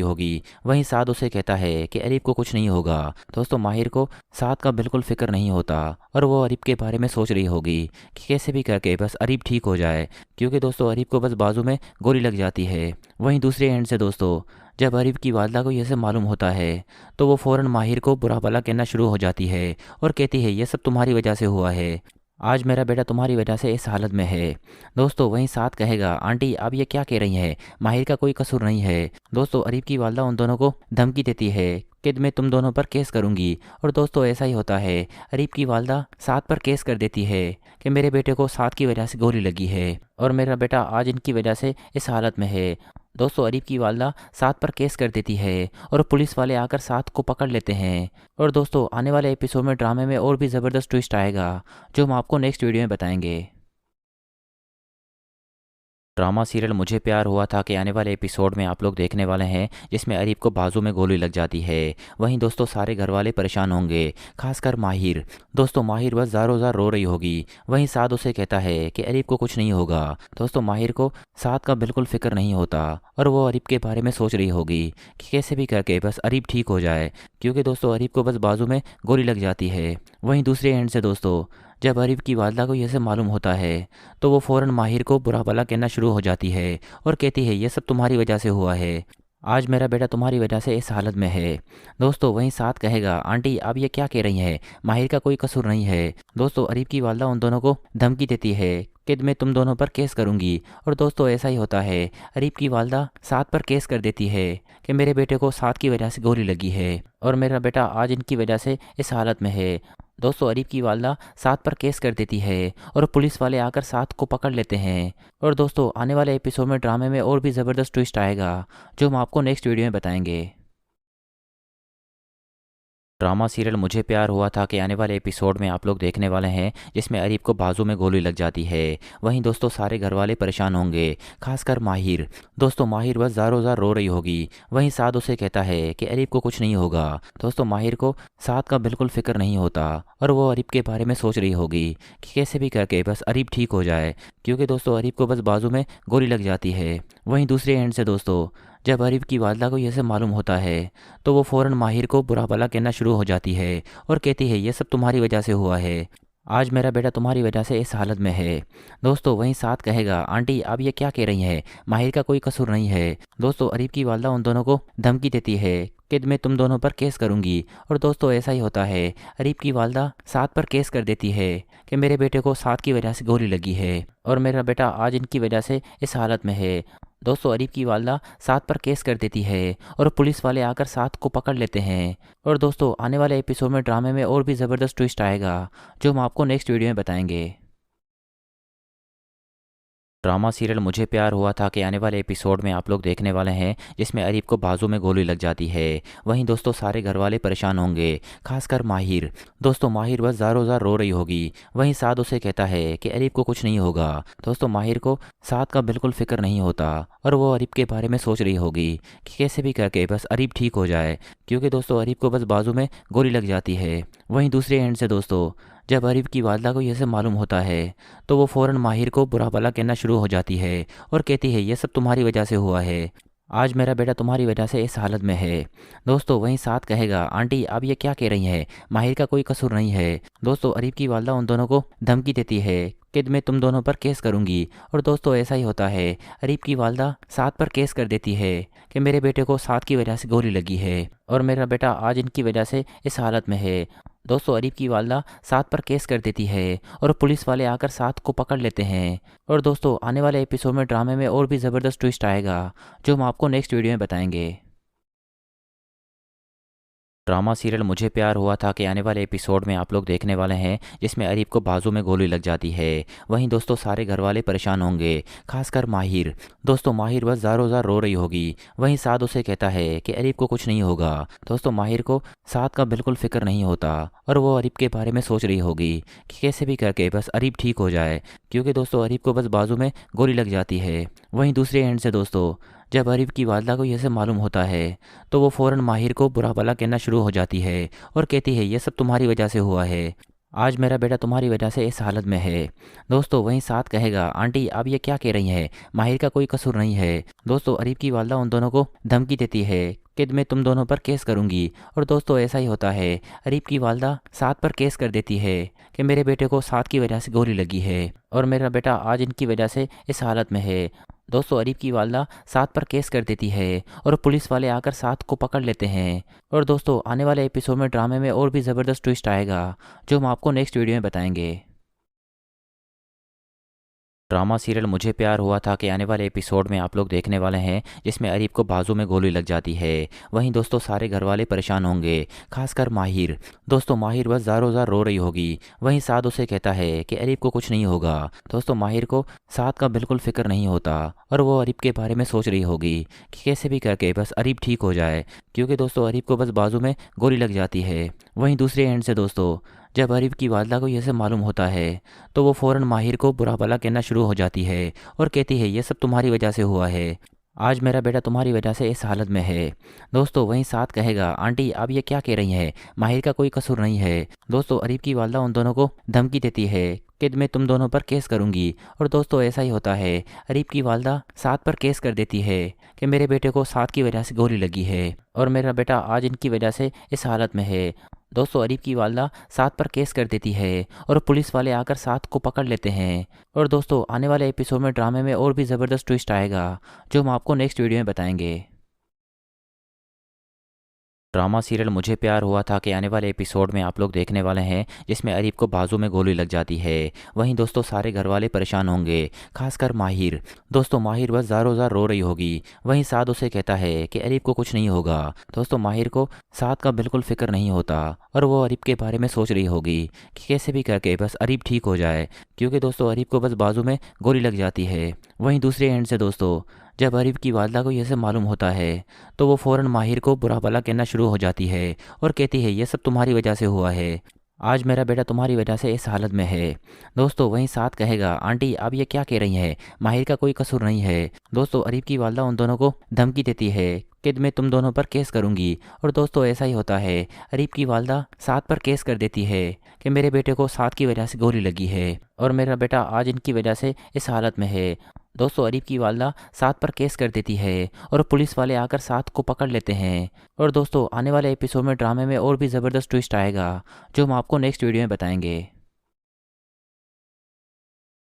होगी। वहीं साद उसे कहता है कि अरीब को कुछ नहीं होगा। दोस्तों माहिर को साद का बिल्कुल फिक्र नहीं होता और वो अरीब के बारे में सोच रही होगी कि कैसे भी करके बस अरीब ठीक हो जाए, क्योंकि दोस्तों अरीब को बस बाजू में गोली लग जाती है। वहीं दूसरे एंड से दोस्तों जब अरीब की वालदा को यह सब मालूम होता है तो वो फ़ौरन माहिर को बुरा भला कहना शुरू हो जाती है और कहती है ये सब तुम्हारी वजह से हुआ है। आज मेरा बेटा तुम्हारी वजह से इस हालत में है। दोस्तों वहीं साथ कहेगा आंटी आप ये क्या कह रही हैं, माहिर का कोई कसूर नहीं है। दोस्तों अरीब की वालदा उन दोनों को धमकी देती है कि मैं तुम दोनों पर केस करूंगी। और दोस्तों ऐसा ही होता है, अरीब की वालदा साथ पर केस कर देती है कि मेरे बेटे को साथ की वजह से गोली लगी है और मेरा बेटा आज इनकी वजह से इस हालत में है। दोस्तों अरीब की वालदा साथ पर केस कर देती है और पुलिस वाले आकर साथ को पकड़ लेते हैं। और दोस्तों आने वाले एपिसोड में ड्रामे में और भी ज़बरदस्त ट्विस्ट आएगा जो हम आपको नेक्स्ट वीडियो में बताएंगे। ड्रामा सीरियल मुझे प्यार हुआ था कि आने वाले एपिसोड में आप लोग देखने वाले हैं जिसमें अरीब को बाजू में गोली लग जाती है। वहीं दोस्तों सारे घर वाले परेशान होंगे, खासकर माहिर। दोस्तों माहिर बस ज़ारो ज़ार रो रही होगी। वहीं साद उसे कहता है कि अरीब को कुछ नहीं होगा। दोस्तों माहिर को साद का बिल्कुल फिक्र नहीं होता और वो अरीब के बारे में सोच रही होगी कि कैसे भी करके बस अरीब ठीक हो जाए, क्योंकि दोस्तों अरीब को बस बाजू में गोली लग जाती है। वहीं दूसरे एंड से दोस्तों जब अरीब की वालदा को यह सब मालूम होता है तो वो फ़ौरन माहिर को बुरा भला कहना शुरू हो जाती है और कहती है ये सब तुम्हारी वजह से हुआ है। आज मेरा बेटा तुम्हारी वजह से इस हालत में है। दोस्तों वहीं साथ कहेगा आंटी आप ये क्या कह रही हैं, माहिर का कोई कसूर नहीं है। दोस्तों अरीब की वालदा उन दोनों को धमकी देती है कि मैं तुम दोनों पर केस करूंगी। और दोस्तों ऐसा ही होता है, अरीब की वालदा साथ पर केस कर देती है कि मेरे बेटे को साथ की वजह से गोली लगी है और मेरा बेटा आज इनकी वजह से इस हालत में है। दोस्तों अरीब की वालदा साथ पर केस कर देती है और पुलिस वाले आकर साथ को पकड़ लेते हैं। और दोस्तों आने वाले एपिसोड में ड्रामे में और भी ज़बरदस्त ट्विस्ट आएगा जो हम आपको नेक्स्ट वीडियो में बताएंगे। ड्रामा सीरियल मुझे प्यार हुआ था कि आने वाले एपिसोड में आप लोग देखने वाले हैं जिसमें अरीब को बाजू में गोली लग जाती है। वहीं दोस्तों सारे घर वाले परेशान होंगे, खासकर माहिर। दोस्तों माहिर बस ज़ारो ज़ार रो रही होगी। वहीं साद उसे कहता है कि अरीब को कुछ नहीं होगा। दोस्तों माहिर को साद का बिल्कुल फिक्र नहीं होता और वो अरीब के बारे में सोच रही होगी कि कैसे भी करके बस अरीब ठीक हो जाए, क्योंकि दोस्तों अरीब को बस बाजू में गोली लग जाती है। वहीं दूसरे एंड से दोस्तों जब अरीब की वालदा को यह सब मालूम होता है तो वो फ़ौरन माहिर को बुरा भला कहना शुरू हो जाती है और कहती है ये सब तुम्हारी वजह से हुआ है। आज मेरा बेटा तुम्हारी वजह से इस हालत में है। दोस्तों वहीं साथ कहेगा आंटी आप ये क्या कह रही हैं, माहिर का कोई कसूर नहीं है। दोस्तों अरीब की वालदा उन दोनों को धमकी देती है कि मैं तुम दोनों पर केस करूंगी। और दोस्तों ऐसा ही होता है, अरीब की वालदा साथ पर केस कर देती है कि मेरे बेटे को साथ की वजह से गोली लगी है और मेरा बेटा आज इनकी वजह से इस हालत में है। दोस्तों अरीब की वालदा साथ पर केस कर देती है और पुलिस वाले आकर साथ को पकड़ लेते हैं। और दोस्तों आने वाले एपिसोड में ड्रामे में और भी ज़बरदस्त ट्विस्ट आएगा जो हम आपको नेक्स्ट वीडियो में बताएंगे। ड्रामा सीरियल मुझे प्यार हुआ था कि आने वाले एपिसोड में आप लोग देखने वाले हैं जिसमें अरीब को बाजू में गोली लग जाती है। वहीं दोस्तों सारे घर वाले परेशान होंगे, खासकर माहिर। दोस्तों माहिर बस ज़ारो ज़ार रो रही होगी। वहीं साद उसे कहता है कि अरीब को कुछ नहीं होगा। दोस्तों माहिर को साद का बिल्कुल फिक्र नहीं होता और वो अरीब के बारे में सोच रही होगी कि कैसे भी करके बस अरीब ठीक हो जाए, क्योंकि दोस्तों अरीब को बस बाजू में गोली लग जाती है। वहीं दूसरे एंड से दोस्तों जब अरीब की वालदा को यह सब मालूम होता है तो वो फ़ौरन माहिर को बुरा भला कहना शुरू हो जाती है और कहती है ये सब तुम्हारी वजह से हुआ है। आज मेरा बेटा तुम्हारी वजह से इस हालत में है। दोस्तों वहीं साथ कहेगा आंटी आप ये क्या कह रही हैं, माहिर का कोई कसूर नहीं है। दोस्तों अरीब की वालदा उन दोनों को धमकी देती है कि मैं तुम दोनों पर केस करूंगी। और दोस्तों ऐसा ही होता है, अरीब की वालदा साथ पर केस कर देती है कि मेरे बेटे को साथ की वजह से गोली लगी है और मेरा बेटा आज इनकी वजह से इस हालत में है। दोस्तों अरीब की वालदा साथ पर केस कर देती है और पुलिस वाले आकर साथ को पकड़ लेते हैं। और दोस्तों आने वाले एपिसोड में ड्रामे में और भी ज़बरदस्त ट्विस्ट आएगा जो हम आपको नेक्स्ट वीडियो में बताएंगे। ड्रामा सीरियल मुझे प्यार हुआ था कि आने वाले एपिसोड में आप लोग देखने वाले हैं जिसमें अरीब को बाजू में गोली लग जाती है। वहीं दोस्तों सारे घर वाले परेशान होंगे, खासकर माहिर। दोस्तों माहिर बस ज़ारो ज़ार रो रही होगी। वहीं साद उसे कहता है कि अरीब को कुछ नहीं होगा। दोस्तों माहिर को साद का बिल्कुल फिक्र नहीं होता और वो अरीब के बारे में सोच रही होगी कि कैसे भी करके बस अरीब ठीक हो जाए, क्योंकि दोस्तों अरीब को बस बाजू में गोली लग जाती है। वहीं दूसरे एंड से दोस्तों जब अरीब की वालदा को यह सब मालूम होता है तो वो फ़ौरन माहिर को बुरा भला कहना शुरू हो जाती है और कहती है ये सब तुम्हारी वजह से हुआ है। आज मेरा बेटा तुम्हारी वजह से इस हालत में है। दोस्तों वहीं साथ कहेगा, आंटी आप ये क्या कह रही हैं, माहिर का कोई कसूर नहीं है। दोस्तों अरीब की वालदा उन दोनों को धमकी देती है कि मैं तुम दोनों पर केस करूंगी। और दोस्तों ऐसा ही होता है। अरीब की वालदा साथ पर केस कर देती है कि मेरे बेटे को साथ की वजह से गोली लगी है और मेरा बेटा आज इनकी वजह से इस हालत में है। दोस्तों अरीब की वालदा साथ पर केस कर देती है और पुलिस वाले आकर साथ को पकड़ लेते हैं। और दोस्तों आने वाले एपिसोड में ड्रामे में और भी ज़बरदस्त ट्विस्ट आएगा जो हम आपको नेक्स्ट वीडियो में बताएंगे। ड्रामा सीरियल मुझे प्यार हुआ था कि आने वाले एपिसोड में आप लोग देखने वाले हैं जिसमें अरीब को बाजू में गोली लग जाती है। वहीं दोस्तों सारे घर वाले परेशान होंगे, खासकर माहिर। दोस्तों माहिर बस ज़ारो ज़ार रो रही होगी। वहीं साद उसे कहता है कि अरीब को कुछ नहीं होगा। दोस्तों माहिर को साद का बिल्कुल फिक्र नहीं होता और वो अरीब के बारे में सोच रही होगी कि कैसे भी करके बस अरीब ठीक हो जाए, क्योंकि दोस्तों अरीब को बस बाजू में गोली लग जाती है। वहीं दूसरे एंड से दोस्तों जब अरीब की वालदा को यह सब मालूम होता है तो वो फ़ौरन माहिर को बुरा भला कहना शुरू हो जाती है और कहती है ये सब तुम्हारी वजह से हुआ है। आज मेरा बेटा तुम्हारी वजह से इस हालत में है। दोस्तों वहीं साथ कहेगा, आंटी आप ये क्या कह रही हैं, माहिर का कोई कसूर नहीं है। दोस्तों अरीब की वालदा उन दोनों को धमकी देती है कि मैं तुम दोनों पर केस करूंगी। और दोस्तों ऐसा ही होता है। अरीब की वालदा साथ पर केस कर देती है कि मेरे बेटे को साथ की वजह से गोली लगी है और मेरा बेटा आज इनकी वजह से इस हालत में है। दोस्तों अरीब की वालदा साथ पर केस कर देती है और पुलिस वाले आकर साथ को पकड़ लेते हैं। और दोस्तों आने वाले एपिसोड में ड्रामे में और भी ज़बरदस्त ट्विस्ट आएगा जो हम आपको नेक्स्ट वीडियो में बताएंगे। ड्रामा सीरियल मुझे प्यार हुआ था कि आने वाले एपिसोड में आप लोग देखने वाले हैं जिसमें अरीब को बाजू में गोली लग जाती है। वहीं दोस्तों सारे घर वाले परेशान होंगे, खासकर माहिर। दोस्तों माहिर बस ज़ारो ज़ार रो रही होगी। वहीं साद उसे कहता है कि अरीब को कुछ नहीं होगा। दोस्तों माहिर को साद का बिल्कुल फिक्र नहीं होता और वो अरीब के बारे में सोच रही होगी कि कैसे भी करके बस अरीब ठीक हो जाए, क्योंकि दोस्तों अरीब को बस बाजू में गोली लग जाती है। वहीं दूसरे एंड से दोस्तों जब अरीब की वालदा को यह सब मालूम होता है तो वो फ़ौरन माहिर को बुरा भला कहना शुरू हो जाती है और कहती है ये सब तुम्हारी वजह से हुआ है। आज मेरा बेटा तुम्हारी वजह से इस हालत में है। दोस्तों वहीं साथ कहेगा, आंटी आप ये क्या कह रही हैं, माहिर का कोई कसूर नहीं है। दोस्तों अरीब की वालदा उन दोनों को धमकी देती है कि मैं तुम दोनों पर केस करूंगी। और दोस्तों ऐसा ही होता है। अरीब की वालदा साथ पर केस कर देती है कि मेरे बेटे को साथ की वजह से गोली लगी है और मेरा बेटा आज इनकी वजह से इस हालत में है। दोस्तों अरीब की वालदा साथ पर केस कर देती है और पुलिस वाले आकर साथ को पकड़ लेते हैं। और दोस्तों आने वाले एपिसोड में ड्रामे में और भी ज़बरदस्त ट्विस्ट आएगा जो हम आपको नेक्स्ट वीडियो में बताएंगे।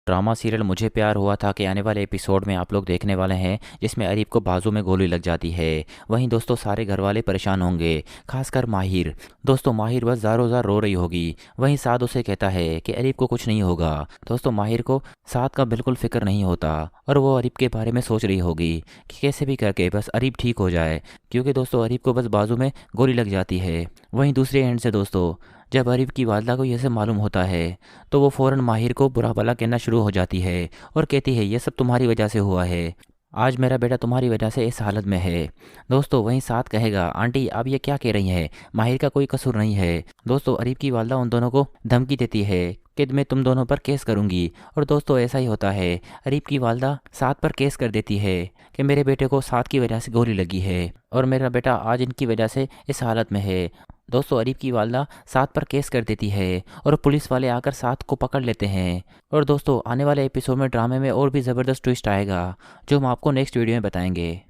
ड्रामा सीरियल मुझे प्यार हुआ था कि आने वाले एपिसोड में आप लोग देखने वाले हैं जिसमें अरीब को बाजू में गोली लग जाती है। वहीं दोस्तों सारे घर वाले परेशान होंगे, खासकर माहिर। दोस्तों माहिर बस ज़ारो ज़ार रो रही होगी। वहीं साद उसे कहता है कि अरीब को कुछ नहीं होगा। दोस्तों माहिर को साद का बिल्कुल फिक्र नहीं होता और वो अरीब के बारे में सोच रही होगी कि कैसे भी करके बस अरीब ठीक हो जाए, क्योंकि दोस्तों अरीब को बस बाजू में गोली लग जाती है। वहीं दूसरे एंड से दोस्तों जब अरीब की वालदा को यह सब मालूम होता है तो वो फ़ौरन माहिर को बुरा भला कहना शुरू हो जाती है और कहती है ये सब तुम्हारी वजह से हुआ है। आज मेरा बेटा तुम्हारी वजह से इस हालत में है। दोस्तों वहीं साथ कहेगा, आंटी आप ये क्या कह रही हैं, माहिर का कोई कसूर नहीं है। दोस्तों अरीब की वालदा उन दोनों को धमकी देती है कि मैं तुम दोनों पर केस करूंगी। और दोस्तों ऐसा ही होता है। अरीब की वालदा साथ पर केस कर देती है कि मेरे बेटे को साथ की वजह से गोली लगी है और मेरा बेटा आज इनकी वजह से इस हालत में है। दोस्तों अरीब की वालदा साथ पर केस कर देती है और पुलिस वाले आकर साथ को पकड़ लेते हैं। और दोस्तों आने वाले एपिसोड में ड्रामे में और भी ज़बरदस्त ट्विस्ट आएगा जो हम आपको नेक्स्ट वीडियो में बताएंगे।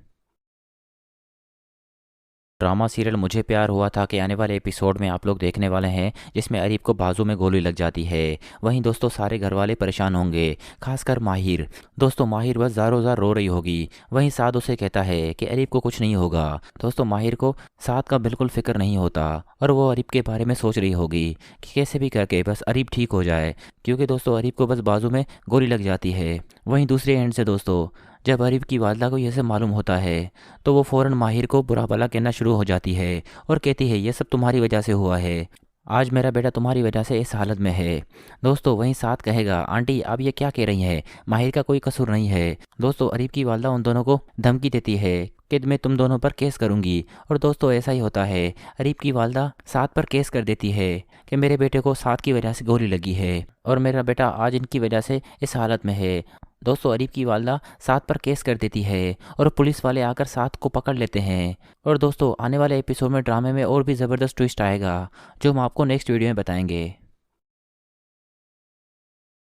ड्रामा सीरियल मुझे प्यार हुआ था कि आने वाले एपिसोड में आप लोग देखने वाले हैं जिसमें अरीब को बाजू में गोली लग जाती है। वहीं दोस्तों सारे घर वाले परेशान होंगे, खासकर माहिर। दोस्तों माहिर बस ज़ारो ज़ार रो रही होगी। वहीं साद उसे कहता है कि अरीब को कुछ नहीं होगा। दोस्तों माहिर को साद का बिल्कुल फिक्र नहीं होता और वो अरीब के बारे में सोच रही होगी कि कैसे भी करके बस अरीब ठीक हो जाए, क्योंकि दोस्तों अरीब को बस बाजू में गोली लग जाती है। वहीं दूसरे एंड से दोस्तों जब अरीब की वालदा को यह सब मालूम होता है तो वो फ़ौरन माहिर को बुरा भला कहना शुरू हो जाती है और कहती है ये सब तुम्हारी वजह से हुआ है। आज मेरा बेटा तुम्हारी वजह से इस हालत में है। दोस्तों वहीं साथ कहेगा, आंटी आप ये क्या कह रही हैं, माहिर का कोई कसूर नहीं है। दोस्तों अरीब की वालदा उन दोनों को धमकी देती है कि मैं तुम दोनों पर केस करूंगी। और दोस्तों ऐसा ही होता है। अरीब की वालदा साथ पर केस कर देती है कि मेरे बेटे को साथ की वजह से गोली लगी है और मेरा बेटा आज इनकी वजह से इस हालत में है। दोस्तों अरीब की वालदा साथ पर केस कर देती है और पुलिस वाले आकर साथ को पकड़ लेते हैं। और दोस्तों आने वाले एपिसोड में ड्रामे में और भी ज़बरदस्त ट्विस्ट आएगा जो हम आपको नेक्स्ट वीडियो में बताएंगे।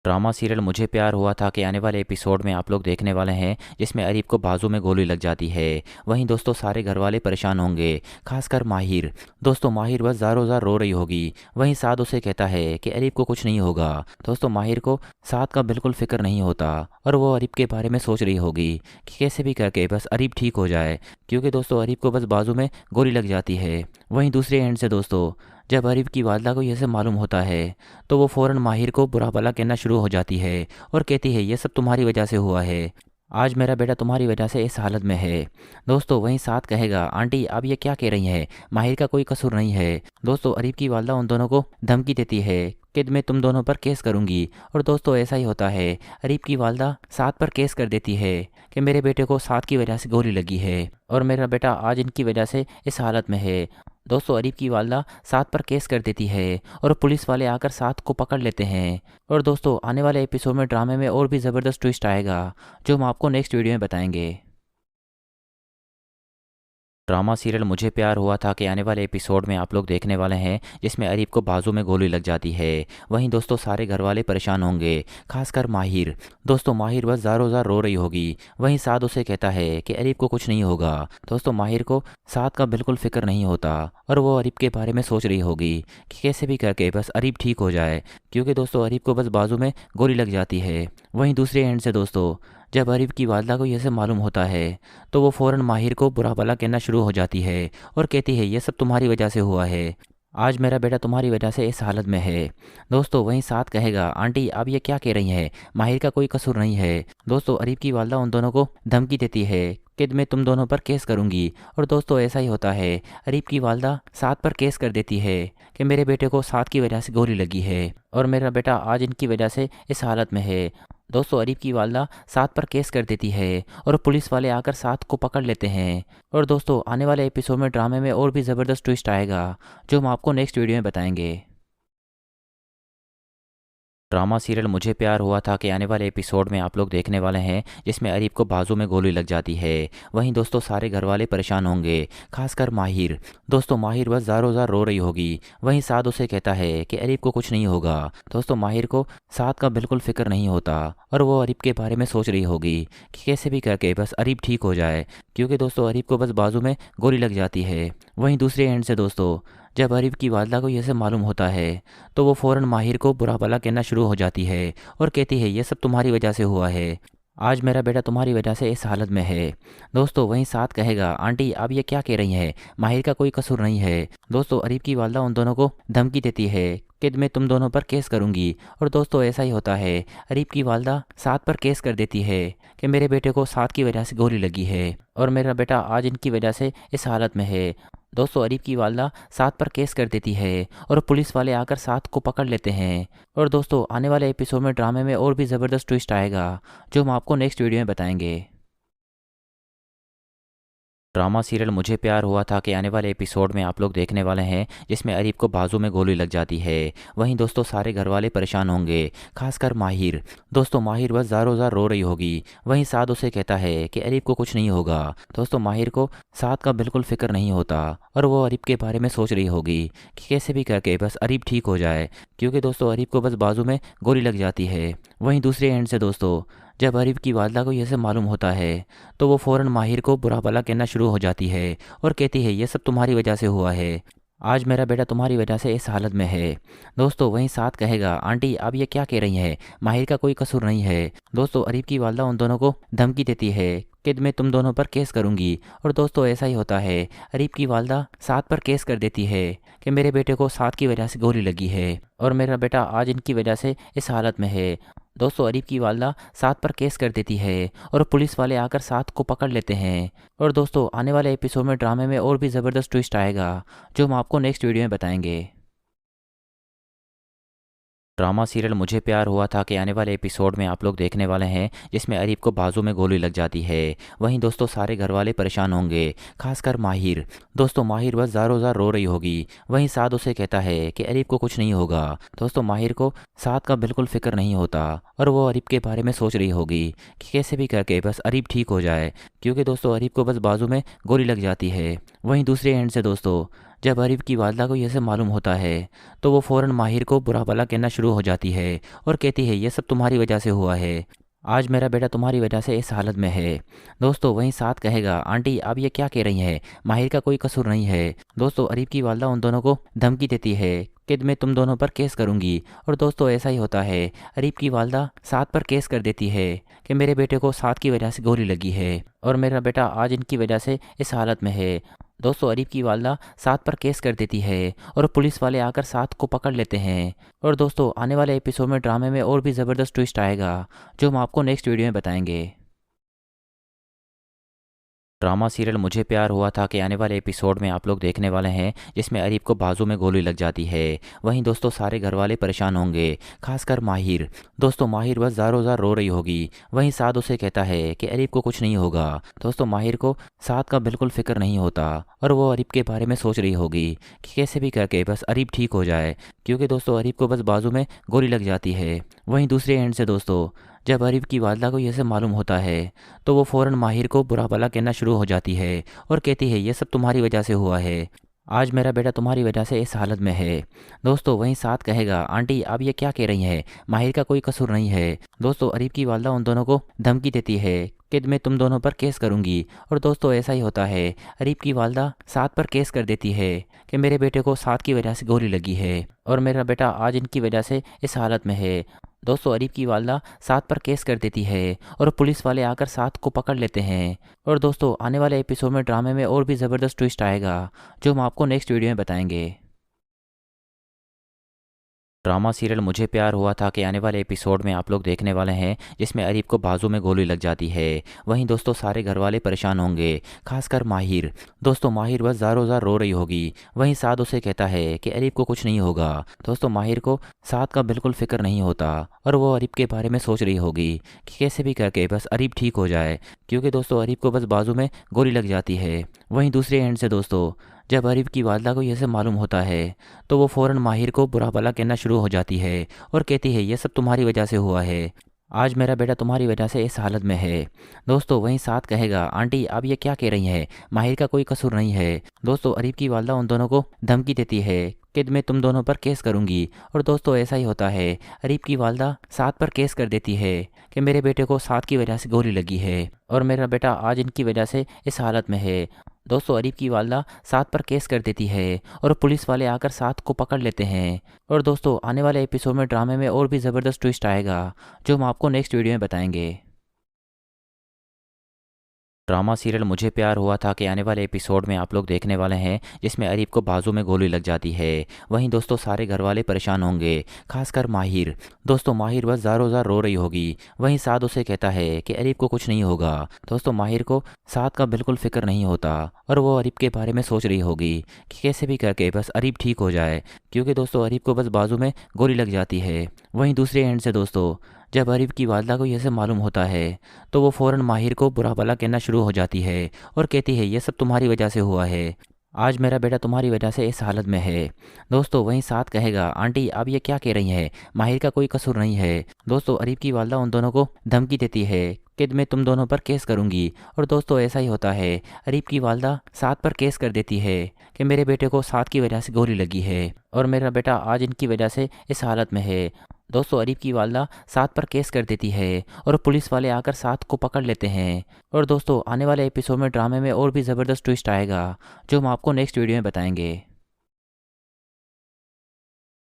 ड्रामा सीरियल मुझे प्यार हुआ था के आने वाले एपिसोड में आप लोग देखने वाले हैं जिसमें अरीब को बाजू में गोली लग जाती है। वहीं दोस्तों सारे घर वाले परेशान होंगे, खासकर माहिर। दोस्तों माहिर बस ज़ारो ज़ार रो रही होगी। वहीं साद उसे कहता है कि अरीब को कुछ नहीं होगा। दोस्तों माहिर को साद का बिल्कुल फिक्र नहीं होता और वो अरीब के बारे में सोच रही होगी कि कैसे भी करके बस अरीब ठीक हो जाए, क्योंकि दोस्तों अरीब को बस बाजू में गोली लग जाती है। वहीं दूसरे एंड से दोस्तों जब अरीब की वालदा को यह सब मालूम होता है तो वो फ़ौरन माहिर को बुरा भला कहना शुरू हो जाती है और कहती है ये सब तुम्हारी वजह से हुआ है। आज मेरा बेटा तुम्हारी वजह से इस हालत में है। दोस्तों वहीं साथ कहेगा आंटी आप ये क्या कह रही हैं, माहिर का कोई कसूर नहीं है। दोस्तों अरीब की वालदा उन दोनों को धमकी देती है कि मैं तुम दोनों पर केस करूंगी। और दोस्तों ऐसा ही होता है, अरीब की वालदा साथ पर केस कर देती है कि मेरे बेटे को साथ की वजह से गोली लगी है और मेरा बेटा आज इनकी वजह से इस हालत में है। दोस्तों अरीब की वालदा साथ पर केस कर देती है और पुलिस वाले आकर साथ को पकड़ लेते हैं। और दोस्तों आने वाले एपिसोड में ड्रामे में और भी ज़बरदस्त ट्विस्ट आएगा जो हम आपको नेक्स्ट वीडियो में बताएंगे। ड्रामा सीरियल मुझे प्यार हुआ था के आने वाले एपिसोड में आप लोग देखने वाले हैं जिसमें अरीब को बाजू में गोली लग जाती है। वहीं दोस्तों सारे घर वाले परेशान होंगे, खासकर माहिर। दोस्तों माहिर बस ज़ारो ज़ार रो रही होगी। वहीं साद उसे कहता है कि अरीब को कुछ नहीं होगा। दोस्तों माहिर को साद का बिल्कुल फिक्र नहीं होता और वो अरीब के बारे में सोच रही होगी कि कैसे भी करके बस अरीब ठीक हो जाए, क्योंकि दोस्तों अरीब को बस बाजू में गोली लग जाती है। वहीं दूसरे एंड से दोस्तों जब अरीब की वालदा को यह सब मालूम होता है तो वो फ़ौरन माहिर को बुरा भला कहना शुरू हो जाती है और कहती है ये सब तुम्हारी वजह से हुआ है। आज मेरा बेटा तुम्हारी वजह से इस हालत में है। दोस्तों वहीं साथ कहेगा आंटी आप ये क्या कह रही हैं, माहिर का कोई कसूर नहीं है। दोस्तों अरीब की वालदा उन दोनों को धमकी देती है कि मैं तुम दोनों पर केस करूंगी। और दोस्तों ऐसा ही होता है, अरीब की वालदा साथ पर केस कर देती है कि मेरे बेटे को साथ की वजह से गोली लगी है और मेरा बेटा आज इनकी वजह से इस हालत में है। दोस्तों अरीब की वालदा साथ पर केस कर देती है और पुलिस वाले आकर साथ को पकड़ लेते हैं। और दोस्तों आने वाले एपिसोड में ड्रामे में और भी ज़बरदस्त ट्विस्ट आएगा जो हम आपको नेक्स्ट वीडियो में बताएंगे। ड्रामा सीरियल मुझे प्यार हुआ था के आने वाले एपिसोड में आप लोग देखने वाले हैं जिसमें अरीब को बाजू में गोली लग जाती है। वहीं दोस्तों सारे घर वाले परेशान होंगे, खासकर माहिर। दोस्तों माहिर बस ज़ारो ज़ार रो रही होगी। वहीं साद उसे कहता है कि अरीब को कुछ नहीं होगा। दोस्तों माहिर को साद का बिल्कुल फिक्र नहीं होता और वो अरीब के बारे में सोच रही होगी कि कैसे भी करके बस अरीब ठीक हो जाए, क्योंकि दोस्तों अरीब को बस बाजू में गोली लग जाती है। वहीं दूसरे एंड से दोस्तों जब अरीब की वालदा को यह सब मालूम होता है तो वो फ़ौरन माहिर को बुरा भला कहना शुरू हो जाती है और कहती है ये सब तुम्हारी वजह से हुआ है। आज मेरा बेटा तुम्हारी वजह से इस हालत में है। दोस्तों वहीं साथ कहेगा आंटी आप ये क्या कह रही हैं, माहिर का कोई कसूर नहीं है। दोस्तों अरीब की वालदा उन दोनों को धमकी देती है कि मैं तुम दोनों पर केस करूंगी। और दोस्तों ऐसा ही होता है, अरीब की वालदा साथ पर केस कर देती है कि मेरे बेटे को साथ की वजह से गोली लगी है और मेरा बेटा आज इनकी वजह से इस हालत में है। दोस्तों अरीब की वालदा साथ पर केस कर देती है और पुलिस वाले आकर साथ को पकड़ लेते हैं। और दोस्तों आने वाले एपिसोड में ड्रामे में और भी ज़बरदस्त ट्विस्ट आएगा जो हम आपको नेक्स्ट वीडियो में बताएंगे। ड्रामा सीरियल मुझे प्यार हुआ था के आने वाले एपिसोड में आप लोग देखने वाले हैं जिसमें अरीब को बाजू में गोली लग जाती है। वहीं दोस्तों सारे घर वाले परेशान होंगे, खासकर माहिर। दोस्तों माहिर बस ज़ारो ज़ार रो रही होगी। वहीं साद उसे कहता है कि अरीब को कुछ नहीं होगा। दोस्तों माहिर को साद का बिल्कुल फिक्र नहीं होता और वो अरीब के बारे में सोच रही होगी कि कैसे भी करके बस अरीब ठीक हो जाए, क्योंकि दोस्तों अरीब को बस बाजू में गोली लग जाती है। वहीं दूसरे एंड से दोस्तों जब अरीब की वालदा को यह सब मालूम होता है तो वो फ़ौरन माहिर को बुरा भला कहना शुरू हो जाती है और कहती है ये सब तुम्हारी वजह से हुआ है। आज मेरा बेटा तुम्हारी वजह से इस हालत में है। दोस्तों वहीं साथ कहेगा आंटी आप ये क्या कह रही हैं, माहिर का कोई कसूर नहीं है। दोस्तों अरीब की वालदा उन दोनों को धमकी देती है कि मैं तुम दोनों पर केस करूंगी। और दोस्तों ऐसा ही होता है, अरीब की वालदा साथ पर केस कर देती है कि मेरे बेटे को साथ की वजह से गोली लगी है और मेरा बेटा आज इनकी वजह से इस हालत में है। दोस्तों अरीब की वालदा साथ पर केस कर देती है और पुलिस वाले आकर साथ को पकड़ लेते हैं। और दोस्तों आने वाले एपिसोड में ड्रामे में और भी ज़बरदस्त ट्विस्ट आएगा जो हम आपको नेक्स्ट वीडियो में बताएंगे। ड्रामा सीरियल मुझे प्यार हुआ था के आने वाले एपिसोड में आप लोग देखने वाले हैं जिसमें अरीब को बाजू में गोली लग जाती है। वहीं दोस्तों सारे घर वाले परेशान होंगे, खासकर माहिर। दोस्तों माहिर बस ज़ारो ज़ार रो रही होगी। वहीं साद उसे कहता है कि अरीब को कुछ नहीं होगा। दोस्तों माहिर को साद का बिल्कुल फिक्र नहीं होता और वो अरीब के बारे में सोच रही होगी कि कैसे भी करके बस अरीब ठीक हो जाए, क्योंकि दोस्तों अरीब को बस बाजू में गोली लग जाती है। वहीं दूसरे एंड से दोस्तों जब अरीब की वालदा को यह सब मालूम होता है तो वो फ़ौरन माहिर को बुरा भला कहना शुरू हो जाती है और कहती है ये सब तुम्हारी वजह से हुआ है। आज मेरा बेटा तुम्हारी वजह से इस हालत में है। दोस्तों वहीं साथ कहेगा आंटी आप ये क्या कह रही हैं, माहिर का कोई कसूर नहीं है। दोस्तों अरीब की वालदा उन दोनों को धमकी देती है कि मैं तुम दोनों पर केस करूंगी। और दोस्तों ऐसा ही होता है। अरीब की वालदा साथ पर केस कर देती है कि मेरे बेटे को साथ की वजह से गोली लगी है और मेरा बेटा आज इनकी वजह से इस हालत में है। दोस्तों अरीब की वालदा साथ पर केस कर देती है और पुलिस वाले आकर साथ को पकड़ लेते हैं। और दोस्तों आने वाले एपिसोड में ड्रामे में और भी ज़बरदस्त ट्विस्ट आएगा जो हम आपको नेक्स्ट वीडियो में बताएंगे। ड्रामा सीरियल मुझे प्यार हुआ था कि आने वाले एपिसोड में आप लोग देखने वाले हैं जिसमें अरीब को बाजू में गोली लग जाती है। वहीं दोस्तों सारे घर वाले परेशान होंगे, खासकर माहिर। दोस्तों माहिर बस ज़ारों ज़ार रो रही होगी। वहीं साद उसे कहता है कि अरीब को कुछ नहीं होगा। दोस्तों माहिर को साद का बिल्कुल फिक्र नहीं होता और वो अरीब के बारे में सोच रही होगी कि कैसे भी करके बस अरीब ठीक हो जाए, क्योंकि दोस्तों अरीब को बस बाजू में गोली लग जाती है। वहीं दूसरे एंड से दोस्तों जब अरीब की वालदा को यह सब मालूम होता है तो वो फ़ौरन माहिर को बुरा भला कहना शुरू हो जाती है और कहती है ये सब तुम्हारी वजह से हुआ है। आज मेरा बेटा तुम्हारी वजह से इस हालत में है। दोस्तों वहीं साथ कहेगा आंटी आप ये क्या कह रही हैं, माहिर का कोई कसूर नहीं है। दोस्तों अरीब की वालदा उन दोनों को धमकी देती है कि मैं तुम दोनों पर केस करूंगी। और दोस्तों ऐसा ही होता है। अरीब की वालदा साथ पर केस कर देती है कि मेरे बेटे को साथ की वजह से गोली लगी है और मेरा बेटा आज इनकी वजह से इस हालत में है। दोस्तों अरीब की वालदा साथ पर केस कर देती है और पुलिस वाले आकर साथ को पकड़ लेते हैं। और दोस्तों आने वाले एपिसोड में ड्रामे में और भी ज़बरदस्त ट्विस्ट आएगा जो हम आपको नेक्स्ट वीडियो में बताएंगे। ड्रामा सीरियल मुझे प्यार हुआ था कि आने वाले एपिसोड में आप लोग देखने वाले हैं जिसमें अरीब को बाजू में गोली लग जाती है। वहीं दोस्तों सारे घर वाले परेशान होंगे, खासकर माहिर। दोस्तों माहिर बस ज़ारों ज़ार रो रही होगी। वहीं साद उसे कहता है कि अरीब को कुछ नहीं होगा। दोस्तों माहिर को साद का बिल्कुल फिक्र नहीं होता और वो अरीब के बारे में सोच रही होगी कि कैसे भी करके बस अरीब ठीक हो जाए, क्योंकि दोस्तों अरीब को बस बाजू में गोली लग जाती है। वहीं दूसरे एंड से दोस्तों जब अरीब की वालदा को यह सब मालूम होता है तो वो फ़ौरन माहिर को बुरा भला कहना शुरू हो जाती है और कहती है ये सब तुम्हारी वजह से हुआ है। आज मेरा बेटा तुम्हारी वजह से इस हालत में है। दोस्तों वहीं साथ कहेगा आंटी आप ये क्या कह रही हैं, माहिर का कोई कसूर नहीं है। दोस्तों अरीब की वालदा उन दोनों को धमकी देती है कि मैं तुम दोनों पर केस करूंगी। और दोस्तों ऐसा ही होता है। अरीब की वालदा साथ पर केस कर देती है कि मेरे बेटे को साथ की वजह से गोली लगी है और मेरा बेटा आज इनकी वजह से इस हालत में है। दोस्तों अरीब की वालदा साथ पर केस कर देती है और पुलिस वाले आकर साथ को पकड़ लेते हैं। और दोस्तों आने वाले एपिसोड में ड्रामे में और भी ज़बरदस्त ट्विस्ट आएगा जो हम आपको नेक्स्ट वीडियो में बताएंगे। ड्रामा सीरियल मुझे प्यार हुआ था कि आने वाले एपिसोड में आप लोग देखने वाले हैं जिसमें अरीब को बाजू में गोली लग जाती है। वहीं दोस्तों सारे घर वाले परेशान होंगे, खासकर माहिर। दोस्तों माहिर बस ज़ारों ज़ार रो रही होगी। वहीं साद उसे कहता है कि अरीब को कुछ नहीं होगा। दोस्तों माहिर को साद का बिल्कुल फिक्र नहीं होता और वो अरीब के बारे में सोच रही होगी कि कैसे भी करके बस अरीब ठीक हो जाए, क्योंकि दोस्तों अरीब को बस बाजू में गोली लग जाती है। वहीं दूसरे एंड से दोस्तों जब अरीब की वालदा को यह सब मालूम होता है तो वो फ़ौरन माहिर को बुरा भला कहना शुरू हो जाती है और कहती है ये सब तुम्हारी वजह से हुआ है। आज मेरा बेटा तुम्हारी वजह से इस हालत में है। दोस्तों वहीं साथ कहेगा आंटी आप ये क्या कह रही हैं, माहिर का कोई कसूर नहीं है। दोस्तों अरीब की वालदा उन दोनों को धमकी देती है कि मैं तुम दोनों पर केस करूंगी। और दोस्तों ऐसा ही होता है। अरीब की वालदा साथ पर केस कर देती है कि मेरे बेटे को साथ की वजह से गोली लगी है और मेरा बेटा आज इनकी वजह से इस हालत में है। दोस्तों अरीब की वालदा साथ पर केस कर देती है और पुलिस वाले आकर साथ को पकड़ लेते हैं। और दोस्तों आने वाले एपिसोड में ड्रामे में और भी ज़बरदस्त ट्विस्ट आएगा जो हम आपको नेक्स्ट वीडियो में बताएंगे।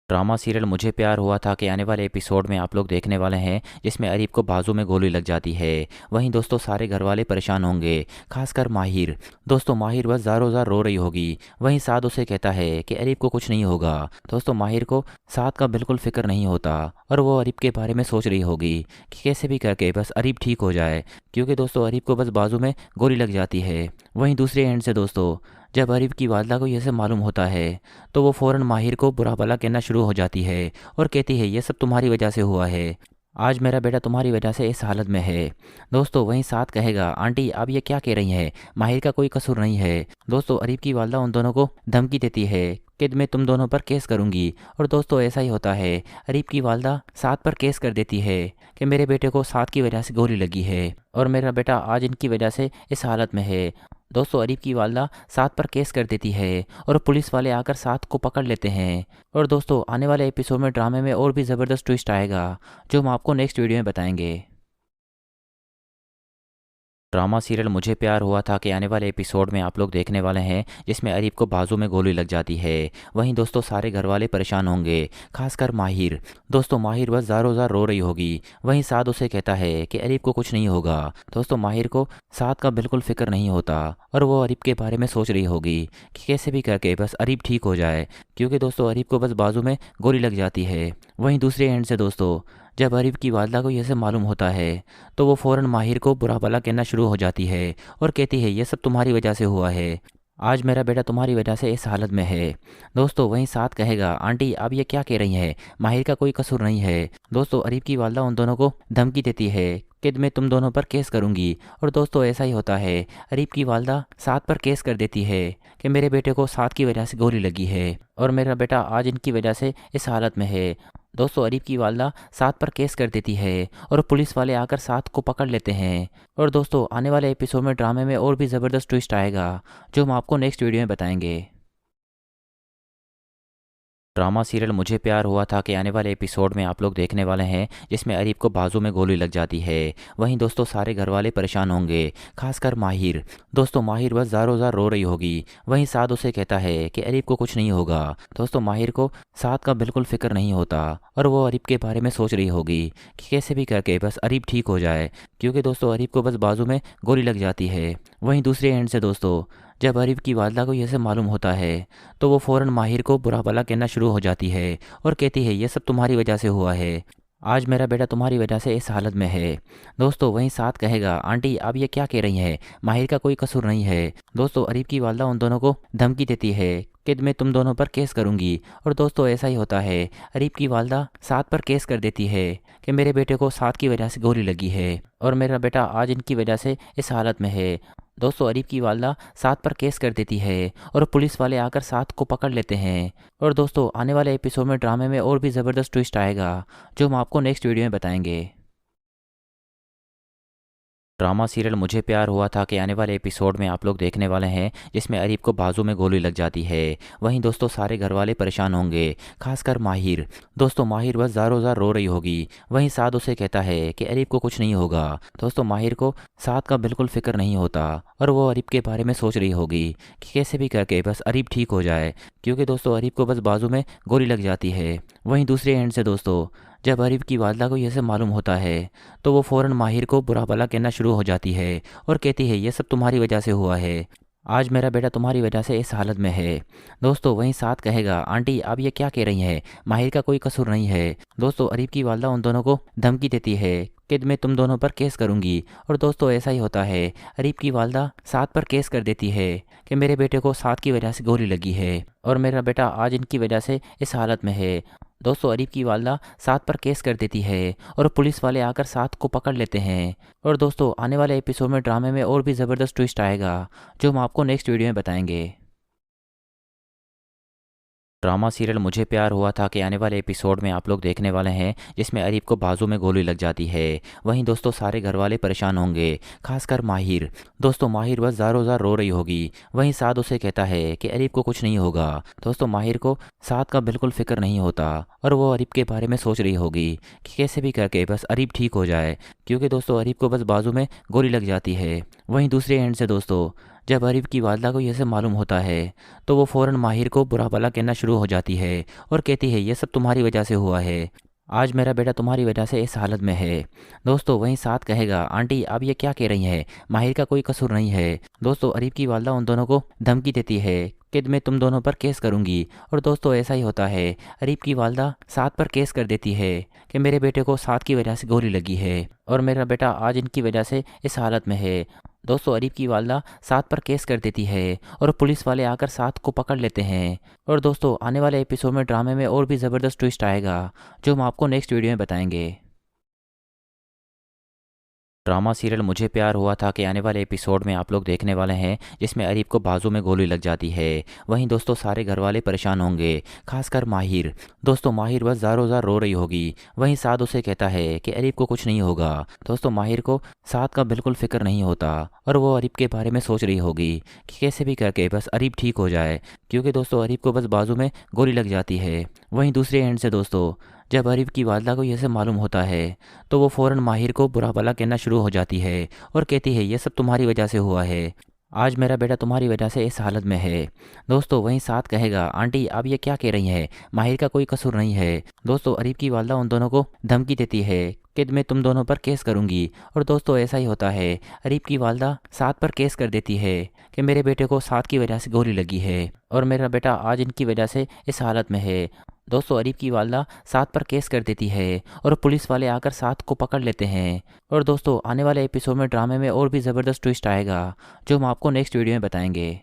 ड्रामा सीरियल मुझे प्यार हुआ था कि आने वाले एपिसोड में आप लोग देखने वाले हैं जिसमें अरीब को बाजू में गोली लग जाती है। वहीं दोस्तों सारे घर वाले परेशान होंगे, खासकर माहिर। दोस्तों माहिर बस ज़ारों ज़ार रो रही होगी। वहीं साद उसे कहता है कि अरीब को कुछ नहीं होगा। दोस्तों माहिर को साद का बिल्कुल फिक्र नहीं होता और वो अरीब के बारे में सोच रही होगी कि कैसे भी करके बस अरीब ठीक हो जाए, क्योंकि दोस्तों अरीब को बस बाजू में गोली लग जाती है। वहीं दूसरे एंड से दोस्तों जब अरीब की वालदा को यह सब मालूम होता है तो वो फ़ौरन माहिर को बुरा भला कहना शुरू हो जाती है और कहती है ये सब तुम्हारी वजह से हुआ है। आज मेरा बेटा तुम्हारी वजह से इस हालत में है। दोस्तों वहीं साथ कहेगा आंटी आप ये क्या कह रही हैं, माहिर का कोई कसूर नहीं है। दोस्तों अरीब की वालदा उन दोनों को धमकी देती है कि मैं तुम दोनों पर केस करूंगी। और दोस्तों ऐसा ही होता है। अरीब की वालदा साथ पर केस कर देती है कि मेरे बेटे को साथ की वजह से गोली लगी है और मेरा बेटा आज इनकी वजह से इस हालत में है। दोस्तों अरीब की वालदा साद पर केस कर देती है और पुलिस वाले आकर साद को पकड़ लेते हैं। और दोस्तों आने वाले एपिसोड में ड्रामे में और भी ज़बरदस्त ट्विस्ट आएगा जो हम आपको नेक्स्ट वीडियो में बताएंगे। ड्रामा सीरियल मुझे प्यार हुआ था कि आने वाले एपिसोड में आप लोग देखने वाले हैं जिसमें अरीब को बाजू में गोली लग जाती है। वहीं दोस्तों सारे घर वाले परेशान होंगे, खासकर माहिर। दोस्तों माहिर बस ज़ारो ज़ार रो रही होगी। वहीं साद उसे कहता है कि अरीब को कुछ नहीं होगा। दोस्तों माहिर को साद का बिल्कुल फिक्र नहीं होता और वो अरीब के बारे में सोच रही होगी कि कैसे भी करके बस अरीब ठीक हो जाए, क्योंकि दोस्तों अरीब को बस बाजू में गोली लग जाती है। वहीं दूसरे एंड से दोस्तों जब अरीब की वालदा को यह सब मालूम होता है तो वो फ़ौरन माहिर को बुरा भला कहना शुरू हो जाती है और कहती है ये सब तुम्हारी वजह से हुआ है। आज मेरा बेटा तुम्हारी वजह से इस हालत में है। दोस्तों वहीं साथ कहेगा आंटी आप ये क्या कह रही हैं, माहिर का कोई कसूर नहीं है। दोस्तों अरीब की वालदा उन दोनों को धमकी देती है कि मैं तुम दोनों पर केस करूंगी। और दोस्तों ऐसा ही होता है, अरीब की वालदा साथ पर केस कर देती है कि मेरे बेटे को साथ की वजह से गोली लगी है और मेरा बेटा आज इनकी वजह से इस हालत में है। दोस्तों अरीब की वालदा साथ पर केस कर देती है और पुलिस वाले आकर साथ को पकड़ लेते हैं। और दोस्तों आने वाले एपिसोड में ड्रामे में और भी ज़बरदस्त ट्विस्ट आएगा जो हम आपको नेक्स्ट वीडियो में बताएंगे। ड्रामा सीरियल मुझे प्यार हुआ था कि आने वाले एपिसोड में आप लोग देखने वाले हैं जिसमें अरीब को बाजू में गोली लग जाती है। वहीं दोस्तों सारे घर वाले परेशान होंगे, खासकर माहिर। दोस्तों माहिर बस ज़ारो ज़ार रो रही होगी। वहीं साद उसे कहता है कि अरीब को कुछ नहीं होगा। दोस्तों माहिर को साद का बिल्कुल फिक्र नहीं होता और वो अरीब के बारे में सोच रही होगी कि कैसे भी करके बस अरीब ठीक हो जाए, क्योंकि दोस्तों अरीब को बस बाजू में गोली लग जाती है। वहीं दूसरे एंड से दोस्तों जब अरीब की वालदा को यह सब मालूम होता है तो वो फ़ौरन माहिर को बुरा भला कहना शुरू हो जाती है और कहती है ये सब तुम्हारी वजह से हुआ है। आज मेरा बेटा तुम्हारी वजह से इस हालत में है। दोस्तों वहीं साथ कहेगा आंटी आप ये क्या कह रही हैं, माहिर का कोई कसूर नहीं है। दोस्तों अरीब की वालदा उन दोनों को धमकी देती है कि मैं तुम दोनों पर केस करूंगी। और दोस्तों ऐसा ही होता है, अरीब की वालदा साथ पर केस कर देती है कि मेरे बेटे को साथ की वजह से गोली लगी है और मेरा बेटा आज इनकी वजह से इस हालत में है। दोस्तों अरीब की वालदा साथ पर केस कर देती है और पुलिस वाले आकर साथ को पकड़ लेते हैं। और दोस्तों आने वाले एपिसोड में ड्रामे में और भी ज़बरदस्त ट्विस्ट आएगा जो हम आपको नेक्स्ट वीडियो में बताएंगे। ड्रामा सीरियल मुझे प्यार हुआ था कि आने वाले एपिसोड में आप लोग देखने वाले हैं जिसमें अरीब को बाजू में गोली लग जाती है। वहीं दोस्तों सारे घर वाले परेशान होंगे, खासकर माहिर। दोस्तों माहिर बस ज़ारो ज़ार रो रही होगी। वहीं साद उसे कहता है कि अरीब को कुछ नहीं होगा। दोस्तों माहिर को साद का बिल्कुल फिक्र नहीं होता और वो अरीब के बारे में सोच रही होगी कि कैसे भी करके बस अरीब ठीक हो जाए, क्योंकि दोस्तों अरीब को बस बाजू में गोली लग जाती है। वहीं दूसरे एंड से दोस्तों जब अरीब की वालदा को यह सब मालूम होता है तो वो फ़ौरन माहिर को बुरा भला कहना शुरू हो जाती है और कहती है ये सब तुम्हारी वजह से हुआ है। आज मेरा बेटा तुम्हारी वजह से इस हालत में है। दोस्तों वहीं साथ कहेगा आंटी आप ये क्या कह रही हैं, माहिर का कोई कसूर नहीं है। दोस्तों अरीब की वालदा उन दोनों को धमकी देती है कि मैं तुम दोनों पर केस करूंगी। और दोस्तों ऐसा ही होता है, अरीब की वालदा साथ पर केस कर देती है कि मेरे बेटे को साथ की वजह से गोली लगी है और मेरा बेटा आज इनकी वजह से इस हालत में है। दोस्तों अरीब की वालदा साथ पर केस कर देती है और पुलिस वाले आकर साथ को पकड़ लेते हैं। और दोस्तों आने वाले एपिसोड में ड्रामे में और भी ज़बरदस्त ट्विस्ट आएगा जो हम आपको नेक्स्ट वीडियो में बताएंगे। ड्रामा सीरियल मुझे प्यार हुआ था कि आने वाले एपिसोड में आप लोग देखने वाले हैं जिसमें अरीब को बाजू में गोली लग जाती है। वहीं दोस्तों सारे घर वाले परेशान होंगे, खासकर माहिर। दोस्तों माहिर बस ज़ारो ज़ार रो रही होगी। वहीं साद उसे कहता है कि अरीब को कुछ नहीं होगा। दोस्तों माहिर को साद का बिल्कुल फिक्र नहीं होता और वो अरीब के बारे में सोच रही होगी कि कैसे भी करके बस अरीब ठीक हो जाए, क्योंकि दोस्तों अरीब को बस बाजू में गोली लग जाती है। वहीं दूसरे एंड से दोस्तों जब अरीब की वालदा को यह सब मालूम होता है तो वो फ़ौरन माहिर को बुरा भला कहना शुरू हो जाती है और कहती है ये सब तुम्हारी वजह से हुआ है। आज मेरा बेटा तुम्हारी वजह से इस हालत में है। दोस्तों वहीं साथ कहेगा आंटी आप ये क्या कह रही हैं, माहिर का कोई कसूर नहीं है। दोस्तों अरीब की वालदा उन दोनों को धमकी देती है कि मैं तुम दोनों पर केस करूंगी। और दोस्तों ऐसा ही होता है, अरीब की वालदा साथ पर केस कर देती है कि मेरे बेटे को साथ की वजह से गोली लगी है और मेरा बेटा आज इनकी वजह से इस हालत में है। दोस्तों अरीब की वालदा साथ पर केस कर देती है और पुलिस वाले आकर साथ को पकड़ लेते हैं। और दोस्तों आने वाले एपिसोड में ड्रामे में और भी ज़बरदस्त ट्विस्ट आएगा जो हम आपको नेक्स्ट वीडियो में बताएंगे। ड्रामा सीरियल मुझे प्यार हुआ था के आने वाले एपिसोड में आप लोग देखने वाले हैं जिसमें अरीब को बाजू में गोली लग जाती है। वहीं दोस्तों सारे घर वाले परेशान होंगे, खासकर माहिर। दोस्तों माहिर बस ज़ारो ज़ार रो रही होगी। वहीं साद उसे कहता है कि अरीब को कुछ नहीं होगा। दोस्तों माहिर को साद का बिल्कुल फिक्र नहीं होता और वो अरीब के बारे में सोच रही होगी कि कैसे भी करके बस अरीब ठीक हो जाए, क्योंकि दोस्तों अरीब को बस बाजू में गोली लग जाती है। वहीं दूसरे एंड से दोस्तों जब अरीब की वालदा को यह सब मालूम होता है तो वो फ़ौरन माहिर को बुरा भला कहना शुरू हो जाती है और कहती है ये सब तुम्हारी वजह से हुआ है। आज मेरा बेटा तुम्हारी वजह से इस हालत में है। दोस्तों वहीं साथ कहेगा आंटी आप ये क्या कह रही हैं, माहिर का कोई कसूर नहीं है। दोस्तों अरीब की वालदा उन दोनों को धमकी देती है कि मैं तुम दोनों पर केस करूंगी। और दोस्तों ऐसा ही होता है, अरीब की वालदा साथ पर केस कर देती है कि मेरे बेटे को साथ की वजह से गोली लगी है और मेरा बेटा आज इनकी वजह से इस हालत में है। दोस्तों अरीब की वालदा साथ पर केस कर देती है और पुलिस वाले आकर साथ को पकड़ लेते हैं। और दोस्तों आने वाले एपिसोड में ड्रामे में और भी ज़बरदस्त ट्विस्ट आएगा जो हम आपको नेक्स्ट वीडियो में बताएंगे।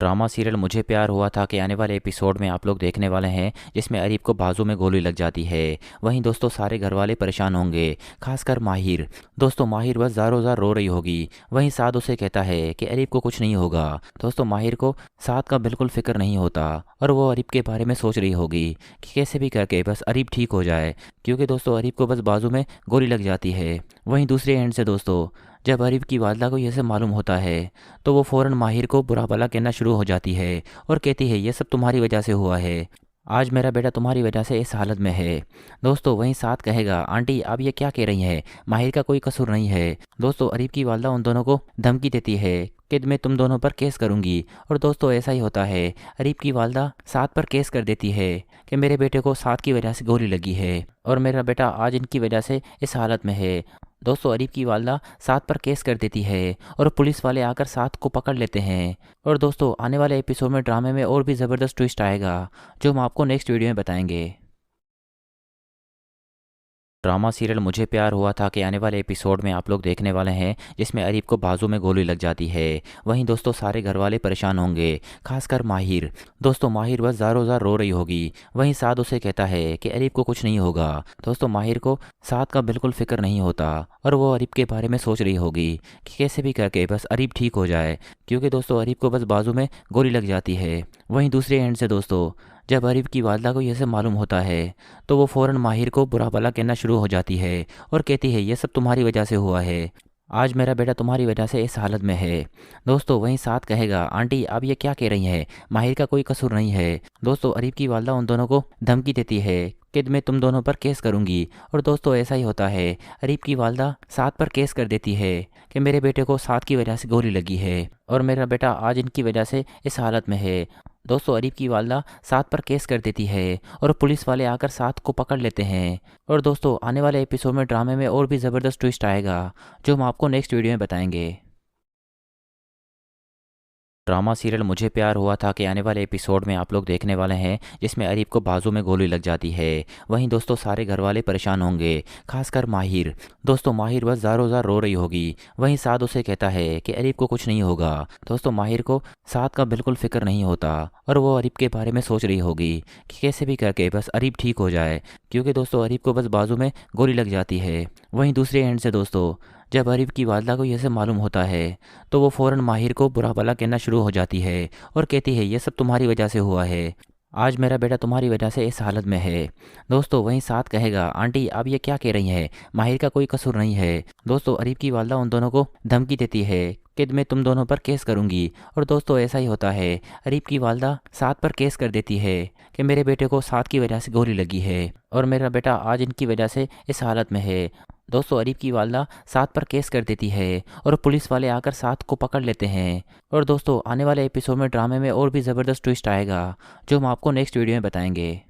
ड्रामा सीरियल मुझे प्यार हुआ था के आने वाले एपिसोड में आप लोग देखने वाले हैं जिसमें अरीब को बाजू में गोली लग जाती है। वहीं दोस्तों सारे घर वाले परेशान होंगे, खासकर माहिर। दोस्तों माहिर बस ज़ारो ज़ार रो रही होगी। वहीं साद उसे कहता है कि अरीब को कुछ नहीं होगा। दोस्तों माहिर को साद का बिल्कुल फिक्र नहीं होता और वो अरीब के बारे में सोच रही होगी कि कैसे भी करके बस अरीब ठीक हो जाए, क्योंकि दोस्तों अरीब को बस बाजू में गोली लग जाती है। वहीं दूसरे एंड से दोस्तों जब अरीब की वालदा को यह सब मालूम होता है तो वो फ़ौरन माहिर को बुरा भला कहना शुरू हो जाती है और कहती है ये सब तुम्हारी वजह से हुआ है। आज मेरा बेटा तुम्हारी वजह से इस हालत में है। दोस्तों वहीं साथ कहेगा आंटी आप ये क्या कह रही हैं, माहिर का कोई कसूर नहीं है। दोस्तों अरीब की वालदा उन दोनों को धमकी देती है कि मैं तुम दोनों पर केस करूंगी। और दोस्तों ऐसा ही होता है, अरीब की वालदा साथ पर केस कर देती है कि मेरे बेटे को साथ की वजह से गोली लगी है और मेरा बेटा आज इनकी वजह से इस हालत में है। दोस्तों अरीब की वालदा साथ पर केस कर देती है और पुलिस वाले आकर साथ को पकड़ लेते हैं। और दोस्तों आने वाले एपिसोड में ड्रामे में और भी ज़बरदस्त ट्विस्ट आएगा जो हम आपको नेक्स्ट वीडियो में बताएंगे। ड्रामा सीरियल मुझे प्यार हुआ था के आने वाले एपिसोड में आप लोग देखने वाले हैं जिसमें अरीब को बाजू में गोली लग जाती है। वहीं दोस्तों सारे घर वाले परेशान होंगे, खासकर माहिर। दोस्तों माहिर बस ज़ारो ज़ार रो रही होगी। वहीं साद उसे कहता है कि अरीब को कुछ नहीं होगा। दोस्तों माहिर को साद का बिल्कुल फिक्र नहीं होता और वो अरीब के बारे में सोच रही होगी कि कैसे भी करके बस अरीब ठीक हो जाए, क्योंकि दोस्तों अरीब को बस बाजू में गोली लग जाती है। वहीं दूसरे एंड से दोस्तों जब अरीब की वालदा को यह सब मालूम होता है तो वो फ़ौरन माहिर को बुरा भला कहना शुरू हो जाती है और कहती है ये सब तुम्हारी वजह से हुआ है। आज मेरा बेटा तुम्हारी वजह से इस हालत में है। दोस्तों वहीं साथ कहेगा आंटी आप ये क्या कह रही हैं, माहिर का कोई कसूर नहीं है। दोस्तों अरीब की वालदा उन दोनों को धमकी देती है कि मैं तुम दोनों पर केस करूंगी। और दोस्तों ऐसा ही होता है, अरीब की वालदा साथ पर केस कर देती है कि मेरे बेटे को साथ की वजह से गोली लगी है और मेरा बेटा आज इनकी वजह से इस हालत में है। दोस्तों अरीब की वालदा साथ पर केस कर देती है और पुलिस वाले आकर साथ को पकड़ लेते हैं। और दोस्तों आने वाले एपिसोड में ड्रामे में और भी ज़बरदस्त ट्विस्ट आएगा जो हम आपको नेक्स्ट वीडियो में बताएंगे। ड्रामा सीरियल मुझे प्यार हुआ था के आने वाले एपिसोड में आप लोग देखने वाले हैं जिसमें अरीब को बाजू में गोली लग जाती है। वहीं दोस्तों सारे घर वाले परेशान होंगे, खासकर माहिर। दोस्तों माहिर बस ज़ारो ज़ार रो रही होगी। वहीं साद उसे कहता है कि अरीब को कुछ नहीं होगा। दोस्तों माहिर को साद का बिल्कुल फिक्र नहीं होता और वो अरीब के बारे में सोच रही होगी कि कैसे भी करके बस अरीब ठीक हो जाए, क्योंकि दोस्तों अरीब को बस बाजू में गोली लग जाती है। वहीं दूसरे एंड से दोस्तों जब अरीब की वालदा को यह सब मालूम होता है तो वो फ़ौरन माहिर को बुरा भला कहना शुरू हो जाती है और कहती है ये सब तुम्हारी वजह से हुआ है। आज मेरा बेटा तुम्हारी वजह से इस हालत में है। दोस्तों वहीं साथ कहेगा आंटी आप ये क्या कह रही हैं, माहिर का कोई कसूर नहीं है। दोस्तों अरीब की वालदा उन दोनों को धमकी देती है कि मैं तुम दोनों पर केस करूंगी। और दोस्तों ऐसा ही होता है, अरीब की वालदा साथ पर केस कर देती है कि मेरे बेटे को साथ की वजह से गोली लगी है और मेरा बेटा आज इनकी वजह से इस हालत में है। दोस्तों अरीब की वालदा साथ पर केस कर देती है और पुलिस वाले आकर साथ को पकड़ लेते हैं। और दोस्तों आने वाले एपिसोड में ड्रामे में और भी ज़बरदस्त ट्विस्ट आएगा जो हम आपको नेक्स्ट वीडियो में बताएंगे।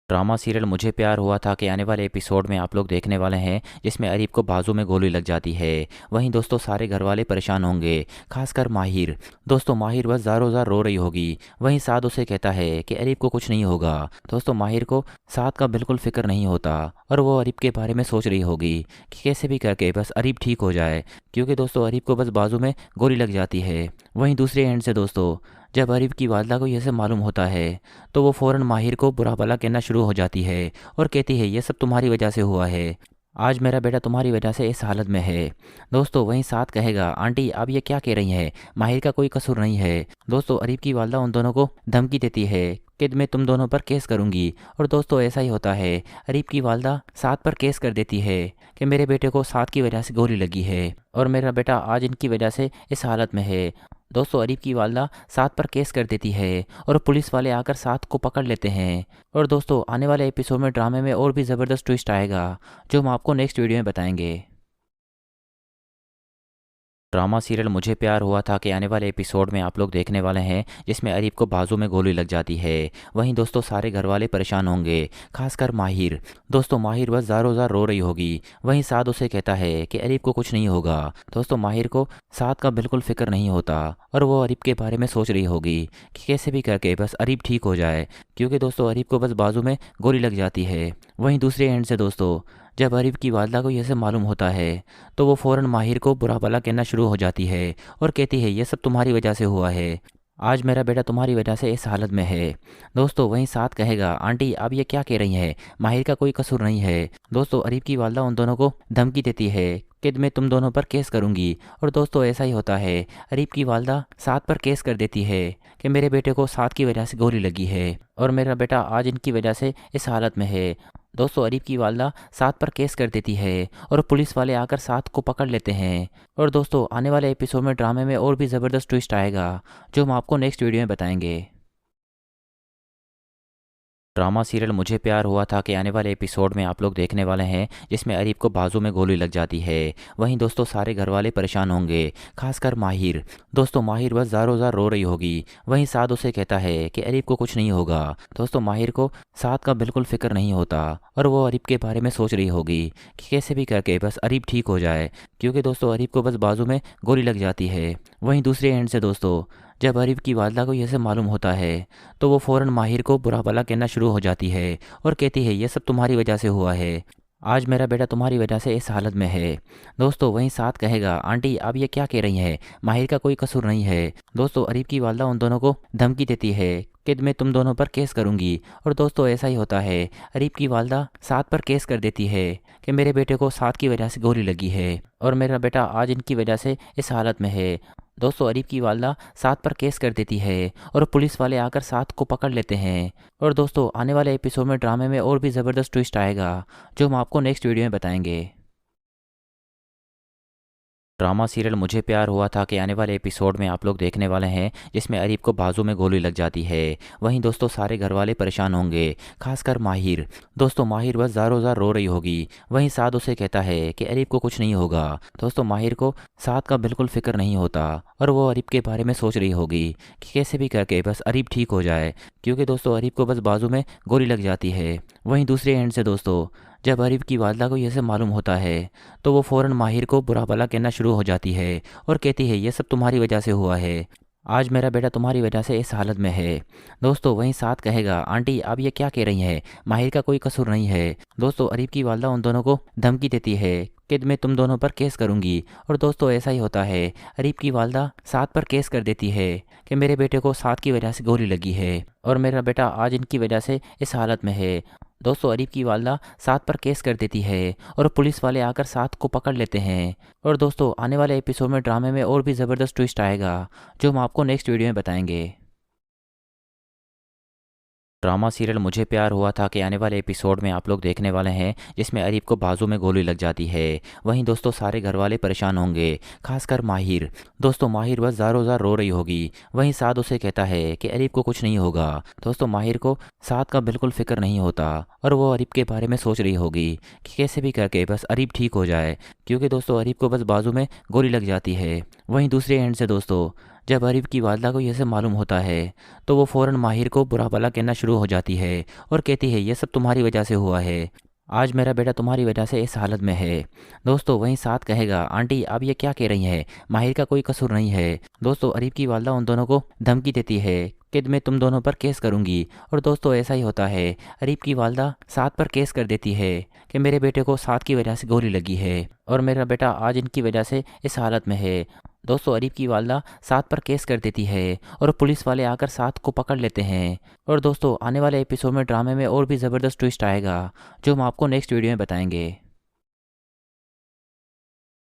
ड्रामा सीरियल मुझे प्यार हुआ था के आने वाले एपिसोड में आप लोग देखने वाले हैं जिसमें अरीब को बाजू में गोली लग जाती है। वहीं दोस्तों सारे घर वाले परेशान होंगे, खासकर माहिर। दोस्तों माहिर बस ज़ारो ज़ार रो रही होगी। वहीं साद उसे कहता है कि अरीब को कुछ नहीं होगा। दोस्तों माहिर को साद का बिल्कुल फिक्र नहीं होता और वो अरीब के बारे में सोच रही होगी कि कैसे भी करके बस अरीब ठीक हो जाए, क्योंकि दोस्तों अरीब को बस बाजू में गोली लग जाती है। वहीं दूसरे एंड से दोस्तों जब अरीब की वालदा को यह सब मालूम होता है तो वो फ़ौरन माहिर को बुरा भला कहना शुरू हो जाती है और कहती है ये सब तुम्हारी वजह से हुआ है। आज मेरा बेटा तुम्हारी वजह से इस हालत में है। दोस्तों वहीं साथ कहेगा आंटी आप ये क्या कह रही हैं, माहिर का कोई कसूर नहीं है। दोस्तों अरीब की वालदा उन दोनों को धमकी देती है कि मैं तुम दोनों पर केस करूंगी। और दोस्तों ऐसा ही होता है, अरीब की वालदा साथ पर केस कर देती है कि मेरे बेटे को साथ की वजह से गोली लगी है और मेरा बेटा आज इनकी वजह से इस हालत में है। दोस्तों अरीब की वालदा साथ पर केस कर देती है और पुलिस वाले आकर साथ को पकड़ लेते हैं। और दोस्तों आने वाले एपिसोड में ड्रामे में और भी ज़बरदस्त ट्विस्ट आएगा जो हम आपको नेक्स्ट वीडियो में बताएंगे। ड्रामा सीरियल मुझे प्यार हुआ था कि आने वाले एपिसोड में आप लोग देखने वाले हैं जिसमें अरीब को बाजू में गोली लग जाती है। वहीं दोस्तों सारे घर वाले परेशान होंगे, खासकर माहिर। दोस्तों माहिर बस ज़ारो ज़ार रो रही होगी। वहीं साद उसे कहता है कि अरीब को कुछ नहीं होगा। दोस्तों माहिर को साद का बिल्कुल फिक्र नहीं होता और वो अरीब के बारे में सोच रही होगी कि कैसे भी करके बस अरीब ठीक हो जाए, क्योंकि दोस्तों अरीब को बस बाजू में गोली लग जाती है। वहीं दूसरे एंड से दोस्तों जब अरीब की वालदा को यह सब मालूम होता है तो वो फ़ौरन माहिर को बुरा भला कहना शुरू हो जाती है और कहती है ये सब तुम्हारी वजह से हुआ है। आज मेरा बेटा तुम्हारी वजह से इस हालत में है। दोस्तों वहीं साथ कहेगा आंटी आप ये क्या कह रही हैं, माहिर का कोई कसूर नहीं है। दोस्तों अरीब की वालदा उन दोनों को धमकी देती है कि मैं तुम दोनों पर केस करूंगी। और दोस्तों ऐसा ही होता है, अरीब की वालदा साथ पर केस कर देती है कि मेरे बेटे को साथ की वजह से गोली लगी है और मेरा बेटा आज इनकी वजह से इस हालत में है। दोस्तों अरीब की वालदा साथ पर केस कर देती है और पुलिस वाले आकर साथ को पकड़ लेते हैं। और दोस्तों आने वाले एपिसोड में ड्रामे में और भी ज़बरदस्त ट्विस्ट आएगा जो हम आपको नेक्स्ट वीडियो में बताएंगे। ड्रामा सीरियल मुझे प्यार हुआ था कि आने वाले एपिसोड में आप लोग देखने वाले हैं जिसमें अरीब को बाजू में गोली लग जाती है। वहीं दोस्तों सारे घर वाले परेशान होंगे, खासकर माहिर। दोस्तों माहिर बस ज़ारो ज़ार रो रही होगी। वहीं साद उसे कहता है कि अरीब को कुछ नहीं होगा। दोस्तों माहिर को साद का बिल्कुल फिक्र नहीं होता और वो अरीब के बारे में सोच रही होगी कि कैसे भी करके बस अरीब ठीक हो जाए, क्योंकि दोस्तों अरीब को बस बाजू में गोली लग जाती है। वहीं दूसरे एंड से दोस्तों जब अरीब की वालदा को यह सब मालूम होता है तो वो फ़ौरन माहिर को बुरा भला कहना शुरू हो जाती है और कहती है ये सब तुम्हारी वजह से हुआ है। आज मेरा बेटा तुम्हारी वजह से इस हालत में है। दोस्तों वहीं साथ कहेगा आंटी आप ये क्या कह रही हैं, माहिर का कोई कसूर नहीं है। दोस्तों अरीब की वालदा उन दोनों को धमकी देती है कि मैं तुम दोनों पर केस करूंगी। और दोस्तों ऐसा ही होता है, अरीब की वालदा साथ पर केस कर देती है कि मेरे बेटे को साथ की वजह से गोली लगी है और मेरा बेटा आज इनकी वजह से इस हालत में है। दोस्तों अरीब की वालदा साथ पर केस कर देती है और पुलिस वाले आकर साथ को पकड़ लेते हैं। और दोस्तों आने वाले एपिसोड में ड्रामे में और भी ज़बरदस्त ट्विस्ट आएगा जो हम आपको नेक्स्ट वीडियो में बताएंगे। ड्रामा सीरियल मुझे प्यार हुआ था कि आने वाले एपिसोड में आप लोग देखने वाले हैं जिसमें अरीब को बाजू में गोली लग जाती है। वहीं दोस्तों सारे घर वाले परेशान होंगे, खासकर माहिर। दोस्तों माहिर बस ज़ारो ज़ार रो रही होगी। वहीं साद उसे कहता है कि अरीब को कुछ नहीं होगा। दोस्तों माहिर को साद का बिल्कुल फिक्र नहीं होता और वो अरीब के बारे में सोच रही होगी कि कैसे भी करके बस अरीब ठीक हो जाए, क्योंकि दोस्तों अरीब को बस बाजू में गोली लग जाती है। वहीं दूसरे एंड से दोस्तों जब अरीब की वालदा को यह सब मालूम होता है तो वो फ़ौरन माहिर को बुरा भला कहना शुरू हो जाती है और कहती है ये सब तुम्हारी वजह से हुआ है। आज मेरा बेटा तुम्हारी वजह से इस हालत में है। दोस्तों वहीं साथ कहेगा आंटी आप ये क्या कह रही हैं, माहिर का कोई कसूर नहीं है। दोस्तों अरीब की वालदा उन दोनों को धमकी देती है कि मैं तुम दोनों पर केस करूंगी। और दोस्तों ऐसा ही होता है, अरीब की वालदा साथ पर केस कर देती है कि मेरे बेटे को साथ की वजह से गोली लगी है और मेरा बेटा आज इनकी वजह से इस हालत में है। दोस्तों अरीब की वालदा साथ पर केस कर देती है और पुलिस वाले आकर साथ को पकड़ लेते हैं। और दोस्तों आने वाले एपिसोड में ड्रामे में और भी ज़बरदस्त ट्विस्ट आएगा जो हम आपको नेक्स्ट वीडियो में बताएंगे। ड्रामा सीरियल मुझे प्यार हुआ था कि आने वाले एपिसोड में आप लोग देखने वाले हैं जिसमें अरीब को बाजू में गोली लग जाती है। वहीं दोस्तों सारे घर वाले परेशान होंगे, खासकर माहिर। दोस्तों माहिर बस ज़ारो ज़ार रो रही होगी। वहीं साद उसे कहता है कि अरीब को कुछ नहीं होगा। दोस्तों माहिर को साद का बिल्कुल फिक्र नहीं होता और वो अरीब के बारे में सोच रही होगी कि कैसे भी करके बस अरीब ठीक हो जाए, क्योंकि दोस्तों अरीब को बस बाजू में गोली लग जाती है। वहीं दूसरे एंड से दोस्तों जब अरीब की वालदा को यह सब मालूम होता है तो वो फ़ौरन माहिर को बुरा भला कहना शुरू हो जाती है और कहती है ये सब तुम्हारी वजह से हुआ है। आज मेरा बेटा तुम्हारी वजह से इस हालत में है। दोस्तों वहीं साथ कहेगा आंटी आप ये क्या कह रही हैं, माहिर का कोई कसूर नहीं है। दोस्तों अरीब की वालदा उन दोनों को धमकी देती है कि मैं तुम दोनों पर केस करूंगी। और दोस्तों ऐसा ही होता है, अरीब की वालदा साथ पर केस कर देती है कि मेरे बेटे को साथ की वजह से गोली लगी है और मेरा बेटा आज इनकी वजह से इस हालत में है। दोस्तों अरीब की वालदा सात पर केस कर देती है और पुलिस वाले आकर सात को पकड़ लेते हैं। और दोस्तों आने वाले एपिसोड में ड्रामे में और भी ज़बरदस्त ट्विस्ट आएगा जो हम आपको नेक्स्ट वीडियो में बताएंगे।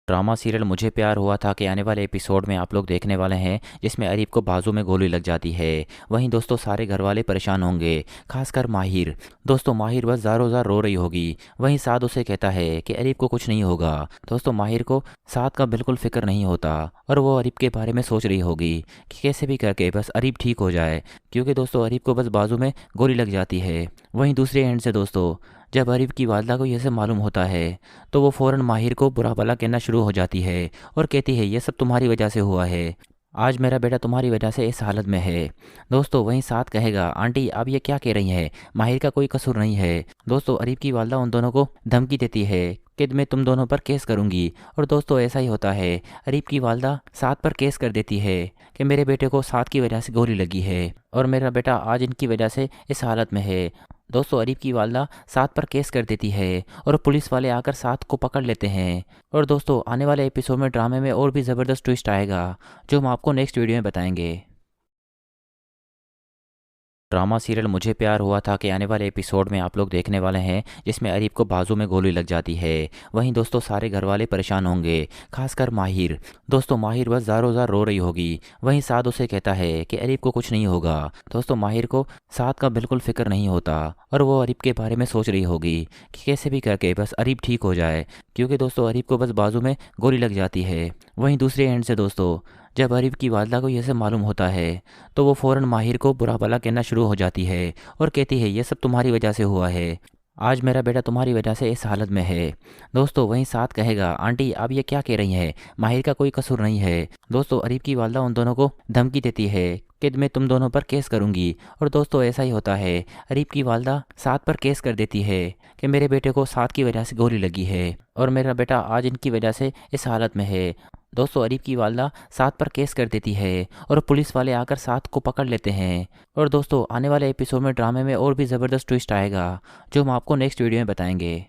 ड्रामा सीरियल मुझे प्यार हुआ था कि आने वाले एपिसोड में आप लोग देखने वाले हैं जिसमें अरीब को बाजू में गोली लग जाती है। वहीं दोस्तों सारे घर वाले परेशान होंगे, खासकर माहिर। दोस्तों माहिर बस ज़ारो ज़ार रो रही होगी। वहीं साद उसे कहता है कि अरीब को कुछ नहीं होगा। दोस्तों माहिर को साद का बिल्कुल फिक्र नहीं होता और वो अरीब के बारे में सोच रही होगी कि कैसे भी करके बस अरीब ठीक हो जाए, क्योंकि दोस्तों अरीब को बस बाजू में गोली लग जाती है। वहीं दूसरे एंड से दोस्तों जब अरीब की वालदा को यह सब मालूम होता है तो वो फ़ौरन माहिर को बुरा भला कहना शुरू हो जाती है और कहती है ये सब तुम्हारी वजह से हुआ है, आज मेरा बेटा तुम्हारी वजह से इस हालत में है। दोस्तों वहीं साथ कहेगा आंटी आप ये क्या कह रही हैं, माहिर का कोई कसूर नहीं है। दोस्तों अरीब की वालदा उन दोनों को धमकी देती है कि मैं तुम दोनों पर केस करूंगी। और दोस्तों ऐसा ही होता है, अरीब की वालदा साथ पर केस कर देती है कि मेरे बेटे को साथ की वजह से गोली लगी है और मेरा बेटा आज इनकी वजह से इस हालत में है। दोस्तों अरीब की वालदा साथ पर केस कर देती है और पुलिस वाले आकर साथ को पकड़ लेते हैं। और दोस्तों आने वाले एपिसोड में ड्रामे में और भी ज़बरदस्त ट्विस्ट आएगा जो हम आपको नेक्स्ट वीडियो में बताएंगे। ड्रामा सीरियल मुझे प्यार हुआ था कि आने वाले एपिसोड में आप लोग देखने वाले हैं जिसमें अरीब को बाजू में गोली लग जाती है। वहीं दोस्तों सारे घर वाले परेशान होंगे, खासकर माहिर। दोस्तों माहिर बस ज़ारो ज़ार रो रही होगी। वहीं साद उसे कहता है कि अरीब को कुछ नहीं होगा। दोस्तों माहिर को साद का बिल्कुल फिक्र नहीं होता और वो अरीब के बारे में सोच रही होगी कि कैसे भी करके बस अरीब ठीक हो जाए, क्योंकि दोस्तों अरीब को बस बाजू में गोली लग जाती है। वहीं दूसरे एंड से दोस्तों जब अरीब की वालदा को यह सब मालूम होता है तो वो फ़ौरन माहिर को बुरा भला कहना शुरू हो जाती है और कहती है ये सब तुम्हारी वजह से हुआ है, आज मेरा बेटा तुम्हारी वजह से इस हालत में है। दोस्तों वहीं साथ कहेगा आंटी आप ये क्या कह रही हैं, माहिर का कोई कसूर नहीं है। दोस्तों अरीब की वालदा उन दोनों को धमकी देती है कि मैं तुम दोनों पर केस करूंगी। और दोस्तों ऐसा ही होता है, अरीब की वालदा साथ पर केस कर देती है कि मेरे बेटे को साथ की वजह से गोली लगी है और मेरा बेटा आज इनकी वजह से इस हालत में है। दोस्तों अरीब की वालदा साथ पर केस कर देती है और पुलिस वाले आकर साथ को पकड़ लेते हैं। और दोस्तों आने वाले एपिसोड में ड्रामे में और भी ज़बरदस्त ट्विस्ट आएगा जो हम आपको नेक्स्ट वीडियो में बताएंगे।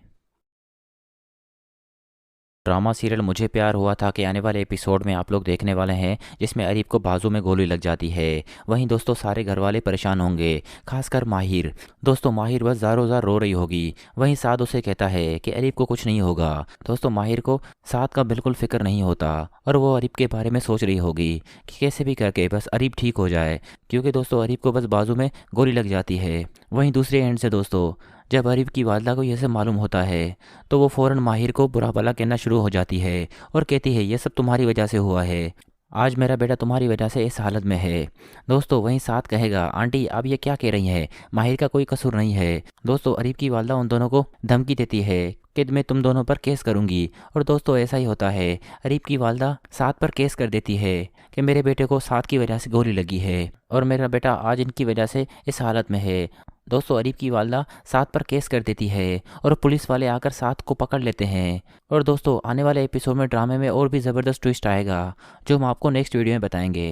ड्रामा सीरियल मुझे प्यार हुआ था कि आने वाले एपिसोड में आप लोग देखने वाले हैं जिसमें अरीब को बाजू में गोली लग जाती है। वहीं दोस्तों सारे घर वाले परेशान होंगे, खासकर माहिर। दोस्तों माहिर बस ज़ारो ज़ार रो रही होगी। वहीं साद उसे कहता है कि अरीब को कुछ नहीं होगा। दोस्तों माहिर को साद का बिल्कुल फिक्र नहीं होता और वो अरीब के बारे में सोच रही होगी कि कैसे भी करके बस अरीब ठीक हो जाए, क्योंकि दोस्तों अरीब को बस बाजू में गोली लग जाती है। वहीं दूसरे एंड से दोस्तों जब अरीब की वालदा को यह सब मालूम होता है तो वो फ़ौरन माहिर को बुरा भला कहना शुरू हो जाती है और कहती है ये सब तुम्हारी वजह से हुआ है, आज मेरा बेटा तुम्हारी वजह से इस हालत में है। दोस्तों वहीं साथ कहेगा आंटी आप ये क्या कह रही हैं, माहिर का कोई कसूर नहीं है। दोस्तों अरीब की वालदा उन दोनों को धमकी देती है कि मैं तुम दोनों पर केस करूंगी। और दोस्तों ऐसा ही होता है, अरीब की वालदा साथ पर केस कर देती है कि मेरे बेटे को साथ की वजह से गोली लगी है और मेरा बेटा आज इनकी वजह से इस हालत में है। दोस्तों अरीब की वालदा साथ पर केस कर देती है और पुलिस वाले आकर साथ को पकड़ लेते हैं। और दोस्तों आने वाले एपिसोड में ड्रामे में और भी ज़बरदस्त ट्विस्ट आएगा जो हम आपको नेक्स्ट वीडियो में बताएंगे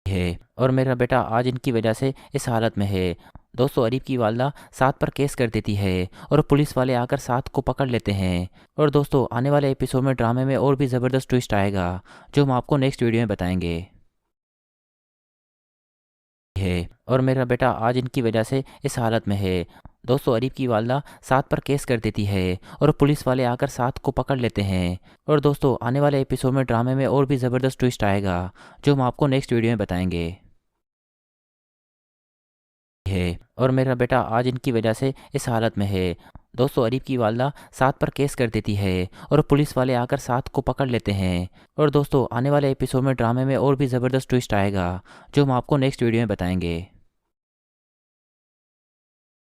है और मेरा बेटा आज इनकी वजह से इस हालत में है। दोस्तों अरीब की वालदा साथ पर केस कर देती है और पुलिस वाले आकर साथ को पकड़ लेते हैं। और दोस्तों आने वाले एपिसोड में ड्रामे में और भी ज़बरदस्त ट्विस्ट आएगा जो हम आपको नेक्स्ट वीडियो में बताएंगे है और मेरा बेटा आज इनकी वजह से इस हालत में है। दोस्तों अरीब की वालदा साथ पर केस कर देती है और पुलिस वाले आकर साथ को पकड़ लेते हैं। और दोस्तों आने वाले एपिसोड में ड्रामे में और भी ज़बरदस्त ट्विस्ट आएगा जो हम आपको नेक्स्ट वीडियो में बताएंगे। और मेरा बेटा आज इनकी वजह से इस हालत में है। दोस्तों अरीब की वालदा साथ पर केस कर देती है और पुलिस वाले आकर साथ को पकड़ लेते हैं और दोस्तों आने वाले एपिसोड में ड्रामे में और भी ज़बरदस्त ट्विस्ट आएगा जो हम आपको नेक्स्ट वीडियो में बताएंगे है और मेरा बेटा आज इनकी वजह से इस हालत में है। दोस्तों अरीब की वालदा साथ पर केस कर देती है और पुलिस वाले आकर साथ को पकड़ लेते हैं। और दोस्तों आने वाले एपिसोड में ड्रामे में और भी ज़बरदस्त ट्विस्ट आएगा जो हम आपको नेक्स्ट वीडियो में बताएंगे।